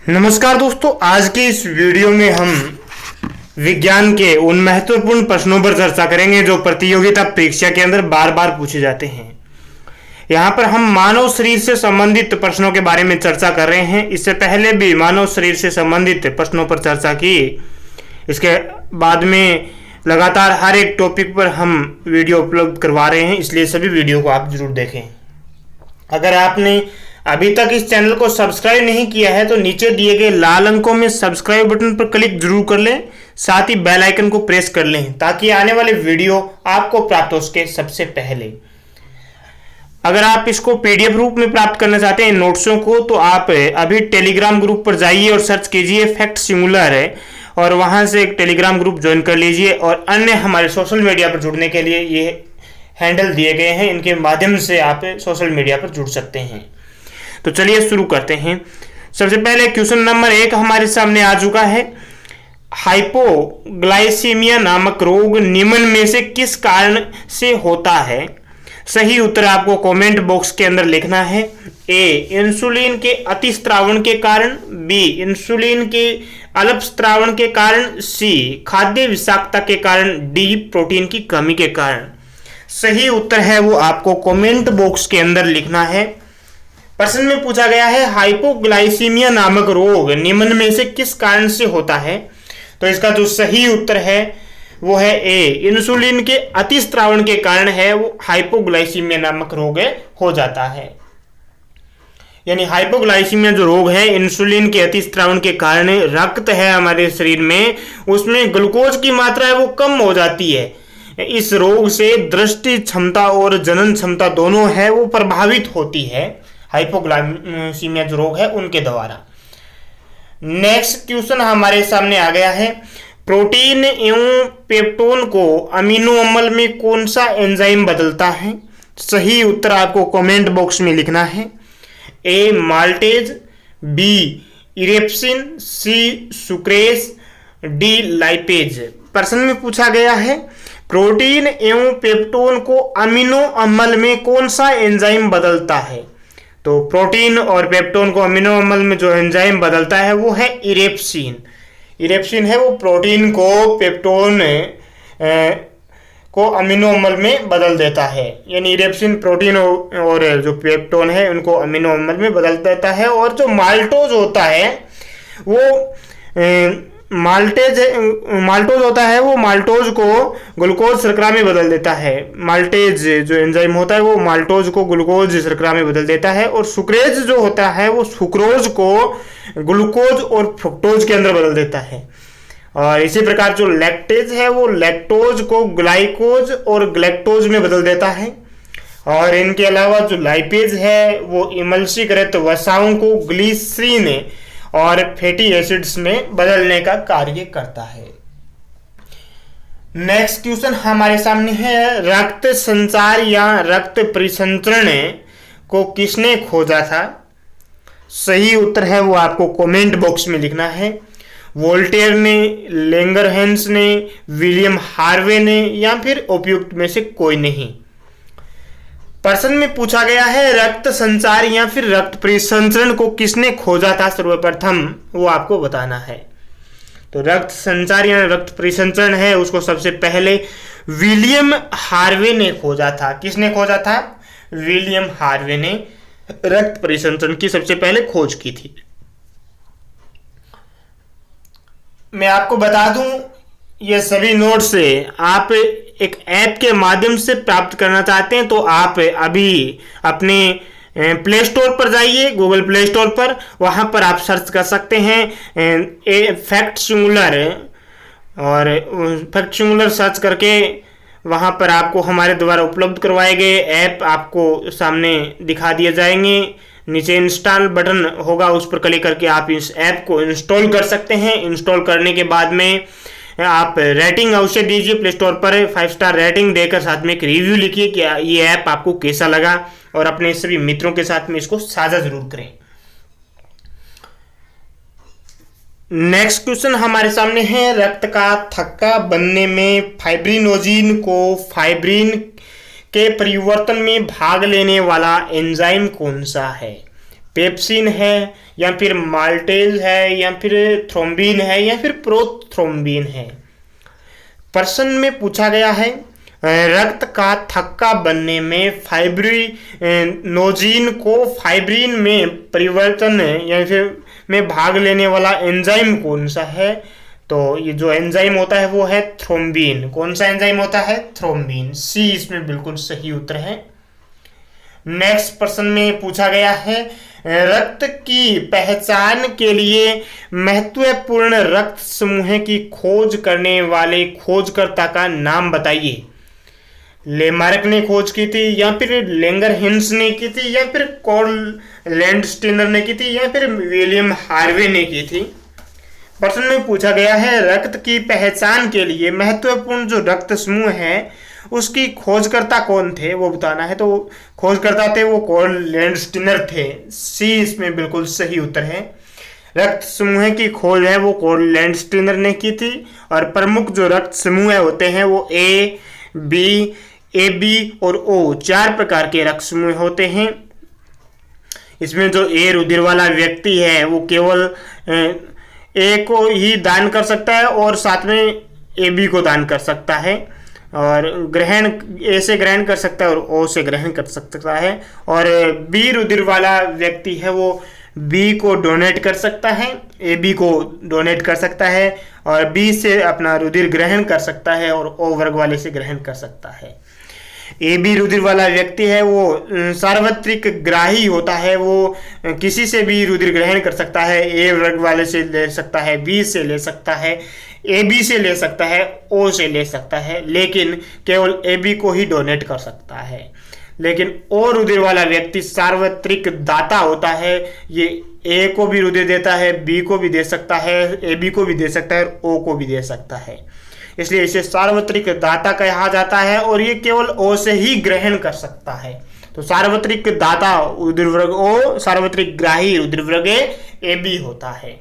नमस्कार दोस्तों, आज के इस वीडियो में हम विज्ञान के उन महत्वपूर्ण प्रश्नों पर चर्चा करेंगे जो प्रतियोगिता परीक्षा के अंदर बार बार पूछे जाते हैं। यहाँ पर हम मानव शरीर से संबंधित प्रश्नों के बारे में चर्चा कर रहे हैं। इससे पहले भी मानव शरीर से संबंधित प्रश्नों पर चर्चा की। इसके बाद में लगातार हर एक टॉपिक पर हम वीडियो उपलब्ध करवा रहे हैं, इसलिए सभी वीडियो को आप जरूर देखें। अगर आपने अभी तक इस चैनल को सब्सक्राइब नहीं किया है तो नीचे दिए गए लाल अंकों में सब्सक्राइब बटन पर क्लिक जरूर कर लें, साथ ही बेल आइकन को प्रेस कर लें ताकि आने वाले वीडियो आपको प्राप्त हो सके सबसे पहले। अगर आप इसको पीडीएफ रूप में प्राप्त करना चाहते हैं नोट्सों को, तो आप अभी टेलीग्राम ग्रुप पर जाइए और सर्च कीजिए फैक्ट सिमुलर है, और वहां से एक टेलीग्राम ग्रुप ज्वाइन कर लीजिए। और अन्य हमारे सोशल मीडिया पर जुड़ने के लिए ये हैंडल दिए गए हैं, इनके माध्यम से आप सोशल मीडिया पर जुड़ सकते हैं। तो चलिए शुरू करते हैं। सबसे पहले क्वेश्चन नंबर 1 हमारे सामने आ चुका है। हाइपोग्लाइसीमिया नामक रोग निम्न में से किस कारण से होता है? सही उत्तर आपको कमेंट बॉक्स के अंदर लिखना है। ए, इंसुलिन के अतिस्रावण के कारण। बी, इंसुलिन के अल्पस्रावण के कारण। सी, खाद्य विषाक्तता के कारण। डी, प्रोटीन की कमी के कारण। सही उत्तर है वो आपको कमेंट बॉक्स के अंदर लिखना है। प्रश्न में पूछा गया है हाइपोग्लाइसीमिया नामक रोग निम्न में से किस कारण से होता है? तो इसका जो सही उत्तर है वो है ए, इंसुलिन के अतिस्रावण के कारण है वो हाइपोग्लाइसीमिया नामक रोग हो जाता है। यानी हाइपोग्लाइसीमिया जो रोग है इंसुलिन के अतिस्रावण के कारण रक्त है हमारे शरीर में, उसमें ग्लूकोज की मात्रा है वो कम हो जाती है। इस रोग से दृष्टि क्षमता और जनन क्षमता दोनों है वो प्रभावित होती है हाइपोग्लाइसीमिया जो रोग है उनके द्वारा। नेक्स्ट क्वेश्चन हमारे सामने आ गया है। प्रोटीन एवं पेप्टोन को अमीनो अम्ल में कौन सा एंजाइम बदलता है? सही उत्तर आपको कमेंट बॉक्स में लिखना है। A, maltase. B, erepsin. C, sucrase. D, lipase. प्रश्न में पूछा गया है प्रोटीन एवं पेप्टोन को अमीनो अम्ल में कौन सा एंजाइम बदलता है? तो प्रोटीन और पेप्टोन को अमीनो अम्ल में जो एंजाइम बदलता है वो है इरेप्सिन। इरेप्सिन है वो प्रोटीन को पेप्टोन को अमीनो अम्ल में बदल देता है। यानी इरेप्सिन प्रोटीन और जो पेप्टोन है उनको अमीनो अम्ल में बदल देता है। और जो माल्टोज होता है वो माल्टोज होता है वो माल्टोज को ग्लूकोज शर्करा में बदल देता है। माल्टेज जो एंजाइम होता है वो माल्टोज को ग्लूकोज शर्करा में बदल देता है। और सुक्रेज जो होता है वो सुक्रोज को ग्लूकोज और फ्रुक्टोज के अंदर बदल देता है। और इसी प्रकार जो लैक्टेज है वो लैक्टोज को ग्लाइकोज और ग्लैक्टोज में बदल देता है। और इनके अलावा जो लाइपेज है वो इमल्सीकृत वसाओं को ग्लिसरीन और फैटी एसिड्स में बदलने का कार्य करता है। नेक्स्ट क्वेश्चन हमारे सामने है। रक्त संचार या रक्त परिसंचरण को किसने खोजा था? सही उत्तर है वो आपको कमेंट बॉक्स में लिखना है। वोल्टेयर ने, लैंगरहैंस ने, विलियम हार्वे ने, या फिर उपयुक्त में से कोई नहीं। प्रश्न में पूछा गया है रक्त संचार या फिर रक्त परिसंचरण को किसने खोजा था सर्वप्रथम, वो आपको बताना है। तो रक्त संचार या रक्त परिसंचरण है उसको सबसे पहले विलियम हार्वे ने खोजा था। किसने खोजा था? विलियम हार्वे ने रक्त परिसंचरण की सबसे पहले खोज की थी। मैं आपको बता दूं ये सभी नोट्स आप एक ऐप के माध्यम से प्राप्त करना चाहते हैं तो आप अभी अपने प्ले स्टोर पर जाइए, गूगल प्ले स्टोर पर, वहां पर आप सर्च कर सकते हैं फैक्ट सिमुलर। और फैक्ट सिमुलर सर्च करके वहां पर आपको हमारे द्वारा उपलब्ध करवाए गए ऐप आपको सामने दिखा दिए जाएंगे। नीचे इंस्टॉल बटन होगा, उस पर क्लिक करके आप इस ऐप को इंस्टॉल कर सकते हैं। इंस्टॉल करने के बाद में आप रेटिंग अवश्य दीजिए प्ले स्टोर पर, 5 स्टार रेटिंग देकर साथ में एक रिव्यू लिखिए कि ये ऐप आपको कैसा लगा, और अपने सभी मित्रों के साथ में इसको साझा जरूर करें। नेक्स्ट क्वेश्चन हमारे सामने है। रक्त का थक्का बनने में फाइब्रिनोजिन को फाइब्रिन के परिवर्तन में भाग लेने वाला एंजाइम कौन सा है? पेप्सिन है, या फिर माल्टेज है, या फिर थ्रोम्बिन है, या फिर प्रोथ्रोम्बिन है। प्रश्न में पूछा गया है रक्त का थक्का बनने में फाइब्रिनोजिन को फाइब्रिन में परिवर्तन या फिर में भाग लेने वाला एंजाइम कौन सा है। तो ये जो एंजाइम होता है वो है थ्रोम्बिन। कौन सा एंजाइम होता है? थ्रोम्बिन। सी इसमें बिल्कुल सही उत्तर है। नेक्स्ट प्रश्न में पूछा गया है रक्त की पहचान के लिए महत्वपूर्ण रक्त समूह की खोज करने वाले खोजकर्ता का नाम बताइए। लेमार्क ने खोज की थी, या फिर लैंगरहिंस ने की थी, या फिर कार्ल लैंडस्टीनर ने की थी, या फिर विलियम हार्वे ने की थी। प्रश्न में पूछा गया है रक्त की पहचान के लिए महत्वपूर्ण जो रक्त समूह है उसकी खोजकर्ता कौन थे वो बताना है। तो खोजकर्ता थे वो कार्ल लैंडस्टीनर थे। सी इसमें बिल्कुल सही उत्तर है। रक्त समूह की खोज है वो कार्ल लैंडस्टीनर ने की थी। और प्रमुख जो रक्त समूह होते हैं वो ए, बी, ए बी और ओ, 4 प्रकार के रक्त समूह होते हैं। इसमें जो ए रुधिर वाला व्यक्ति है वो केवल ए को ही दान कर सकता है और साथ में ए बी को दान कर सकता है, और ग्रहण ए से ग्रहण कर सकता है और ओ से ग्रहण कर सकता है। और बी रुधिर वाला व्यक्ति है वो बी को डोनेट कर सकता है, ए बी को डोनेट कर सकता है, और बी से अपना रुधिर ग्रहण कर सकता है और ओ वर्ग वाले से ग्रहण कर सकता है। ए बी रुधिर वाला व्यक्ति है वो सार्वत्रिक ग्राही होता है। वो किसी से भी रुधिर ग्रहण कर सकता है। ए वर्ग वाले से ले सकता है, बी से ले सकता है, ए बी से ले सकता है, ओ से ले सकता है, लेकिन केवल ए बी को ही डोनेट कर सकता है। लेकिन ओ रुधिर वाला व्यक्ति सार्वत्रिक दाता होता है। ये ए को भी रुधिर देता है, बी को भी दे सकता है, ए बी को भी दे सकता है और ओ को भी दे सकता है, इसलिए इसे सार्वत्रिक दाता कहा जाता है। और ये केवल ओ से ही ग्रहण कर सकता है। तो सार्वत्रिक दाता रुधिर वर्ग ओ, सार्वत्रिक ग्राही रुधिर वर्ग ए बी होता है।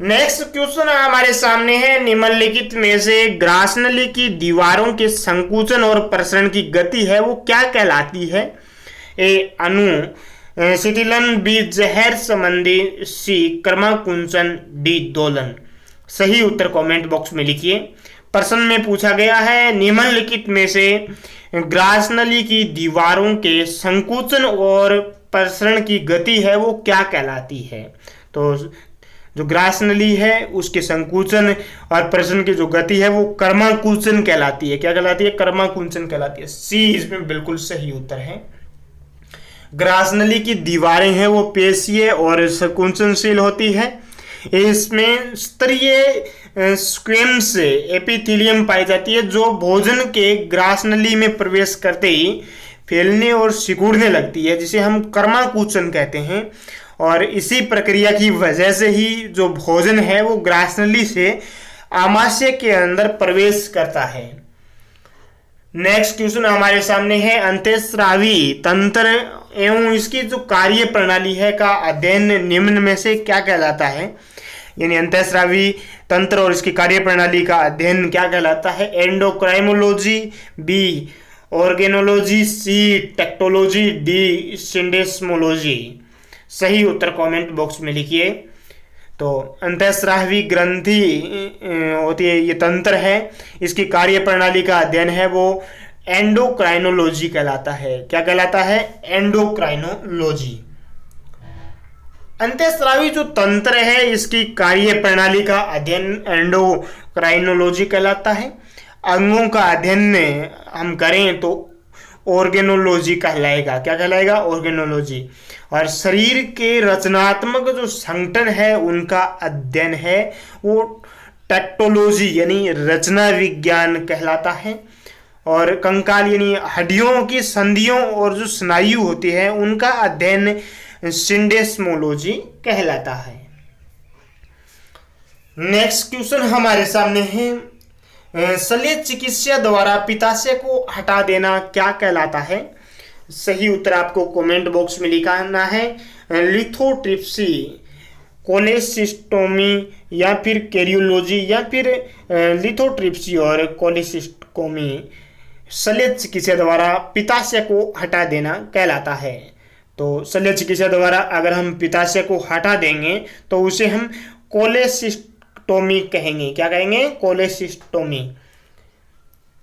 नेक्स्ट क्वेश्चन हमारे सामने है निम्नलिखित में से ग्रासनली की दीवारों के संकुचन और प्रसरण की गति है वो क्या कहलाती है। ए अणु शिथिलन, बी जहर संबंधी, सी क्रमाकुंचन, डी दोलन। सही उत्तर कमेंट बॉक्स में लिखिए। प्रश्न में पूछा गया है निम्नलिखित में से ग्रासनली की दीवारों के संकुचन और प्रसरण की गति है वो क्या कहलाती है। तो जो ग्रासनली है उसके संकुचन और प्रसरण की जो गति है वो क्रमाकुंचन कहलाती है। क्या कहलाती है? क्रमाकुंचन कहलाती है। सी इसमें बिल्कुल सही उत्तर है। ग्रासनली की दीवारें हैं वो पेशीय और संकुचनशील होती है। इसमें स्तरीय स्क्वेम्स एपिथेलियम पाई जाती है जो भोजन के ग्रासनली में प्रवेश करते ही फैलने और सिकुड़ने लगती है, जिसे हम क्रमाकुंचन कहते हैं। और इसी प्रक्रिया की वजह से ही जो भोजन है वो ग्रासनली से आमाशय के अंदर प्रवेश करता है। नेक्स्ट क्वेश्चन हमारे सामने है अंतःस्रावी तंत्र एवं इसकी जो कार्य प्रणाली है का अध्ययन निम्न में से क्या कहलाता है। यानी अंतःस्रावी तंत्र और इसकी कार्य प्रणाली का अध्ययन क्या कहलाता है। एंडोक्राइनोलॉजी, बी ऑर्गेनोलॉजी, सी टेक्टोलॉजी, डी सिंडेस्मोलॉजी। सही उत्तर कमेंट बॉक्स में लिखिए। तो अंतःस्रावी ग्रंथि होती है, ये तंत्र है, इसकी कार्य प्रणाली का अध्ययन है वो एंडोक्राइनोलॉजी कहलाता है। क्या कहलाता है? एंडोक्राइनोलॉजी। अंतःस्रावी जो तंत्र है इसकी कार्य प्रणाली का अध्ययन एंडोक्राइनोलॉजी कहलाता है। अंगों का अध्ययन हम करें तो ऑर्गेनोलॉजी कहलाएगा। क्या कहलाएगा? ऑर्गेनोलॉजी। और शरीर के रचनात्मक जो संगठन है उनका अध्ययन है वो टेक्टोलॉजी यानी रचना विज्ञान कहलाता है। और कंकाल यानी हड्डियों की संधियों और जो स्नायु होती है उनका अध्ययन सिंडेस्मोलॉजी कहलाता है। नेक्स्ट क्वेश्चन हमारे सामने है शल्य चिकित्सा द्वारा पित्ताशय को हटा देना क्या कहलाता है। सही उत्तर आपको कमेंट बॉक्स में लिखना है। लिथोट्रिप्सी, कोलेसिस्टोमी या फिर कैरियोलॉजी या फिर लिथोट्रिप्सी और कोलेसिस्टोमी शल्य चिकित्सा द्वारा पित्ताशय को हटा देना कहलाता है। तो शल्य चिकित्सा द्वारा अगर हम पित्ताशय को हटा देंगे तो उसे हम कोलेसिस्टोमी कहेंगे। क्या कहेंगे? कोलेसिस्टोमी।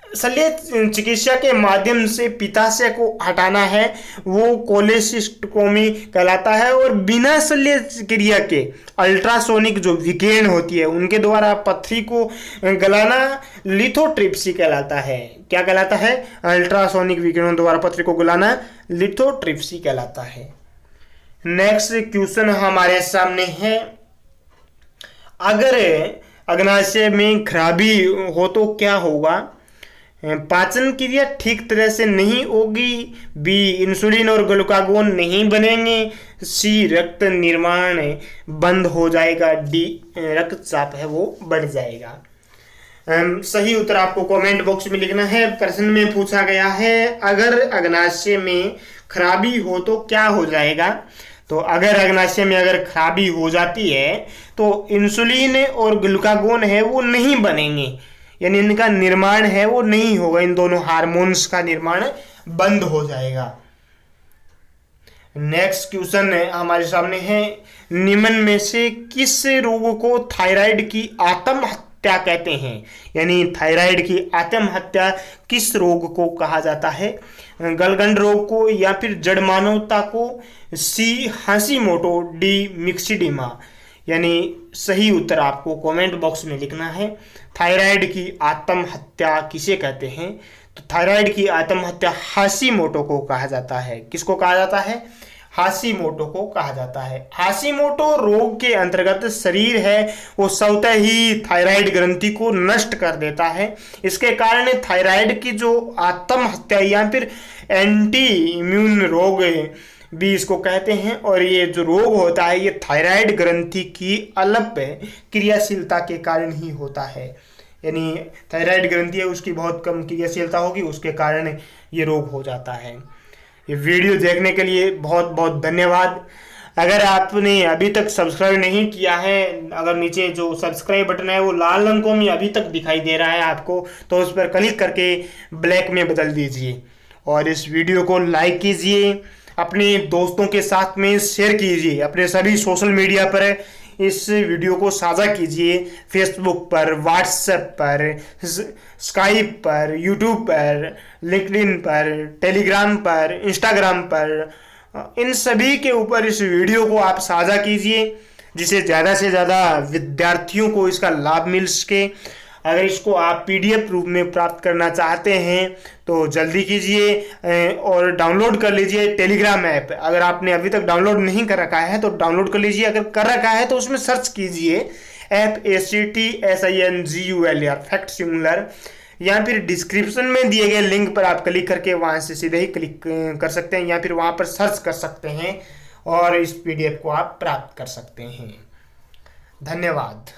शल्य चिकित्सा के माध्यम से पित्ताशय को हटाना है वो कोलेसिस्टोमी कहलाता है। और बिना शल्य क्रिया के अल्ट्रासोनिक जो विकिरण होती है उनके द्वारा पथरी को गलाना लिथोट्रिप्सी कहलाता है। क्या कहलाता है? अल्ट्रासोनिक विकिरण द्वारा पथरी को गलाना लिथोट्रिप्सी कहलाता है। नेक्स्ट क्वेश्चन हमारे सामने है, अगर अग्नाशय में खराबी हो तो क्या होगा? पाचन क्रिया ठीक तरह से नहीं होगी, बी इंसुलिन और ग्लूकागोन नहीं बनेंगे, सी रक्त निर्माण बंद हो जाएगा, डी रक्तचाप है वो बढ़ जाएगा। सही उत्तर आपको कमेंट बॉक्स में लिखना है। प्रश्न में पूछा गया है अगर अग्नाशय में खराबी हो तो क्या हो जाएगा? तो अगर अग्नाशय में अगर खराबी हो जाती है तो इंसुलिन और ग्लूकागोन है वो नहीं बनेंगे, यानी इनका निर्माण है वो नहीं होगा, इन दोनों हार्मोन्स का निर्माण बंद हो जाएगा। नेक्स्ट क्वेश्चन हमारे सामने है, निम्न में से किस रोग को थायराइड की आत्महत्या कहते हैं? यानी थायराइड की आत्महत्या किस रोग को कहा जाता है? गलगंड रोग को, या फिर जड़ मानवता को, सी हाशिमोटो, डी मिक्सिडिमा। यानी सही उत्तर आपको कमेंट बॉक्स में लिखना है। थायराइड की आत्महत्या किसे कहते हैं? तो थायराइड की आत्महत्या हाशिमोटो को कहा जाता है। किसको कहा जाता है? हाशिमोटो को कहा जाता है। हाशिमोटो रोग के अंतर्गत शरीर है वो स्वतः ही थायराइड ग्रंथि को नष्ट कर देता है। इसके कारण थायराइड की जो आत्महत्या या फिर एंटी इम्यून रोग भी इसको कहते हैं। और ये जो रोग होता है ये थायराइड ग्रंथि की अल्प क्रियाशीलता के कारण ही होता है। यानी थायराइड ग्रंथि है उसकी बहुत कम क्रियाशीलता होगी, उसके कारण ये रोग हो जाता है। ये वीडियो देखने के लिए बहुत बहुत धन्यवाद। अगर आपने अभी तक सब्सक्राइब नहीं किया है, अगर नीचे जो सब्सक्राइब बटन है वो लाल रंगों में अभी तक दिखाई दे रहा है आपको, तो उस पर क्लिक करके ब्लैक में बदल दीजिए और इस वीडियो को लाइक कीजिए, अपने दोस्तों के साथ में शेयर कीजिए, अपने सभी सोशल मीडिया पर इस वीडियो को साझा कीजिए, फेसबुक पर, व्हाट्सएप पर, स्काइप पर, यूट्यूब पर, लिंक्डइन पर, टेलीग्राम पर, इंस्टाग्राम पर, इन सभी के ऊपर इस वीडियो को आप साझा कीजिए जिससे ज़्यादा से ज़्यादा विद्यार्थियों को इसका लाभ मिल सके। अगर इसको आप PDF रूप में प्राप्त करना चाहते हैं तो जल्दी कीजिए और डाउनलोड कर लीजिए टेलीग्राम ऐप। अगर आपने अभी तक डाउनलोड नहीं कर रखा है तो डाउनलोड कर लीजिए, अगर कर रखा है तो उसमें सर्च कीजिए FACTSINGULAR फैक्ट सिमुलर, या फिर डिस्क्रिप्शन में दिए गए लिंक पर आप क्लिक करके वहाँ से सीधे ही क्लिक कर सकते हैं, या फिर वहाँ पर सर्च कर सकते हैं और इस PDF को आप प्राप्त कर सकते हैं। धन्यवाद।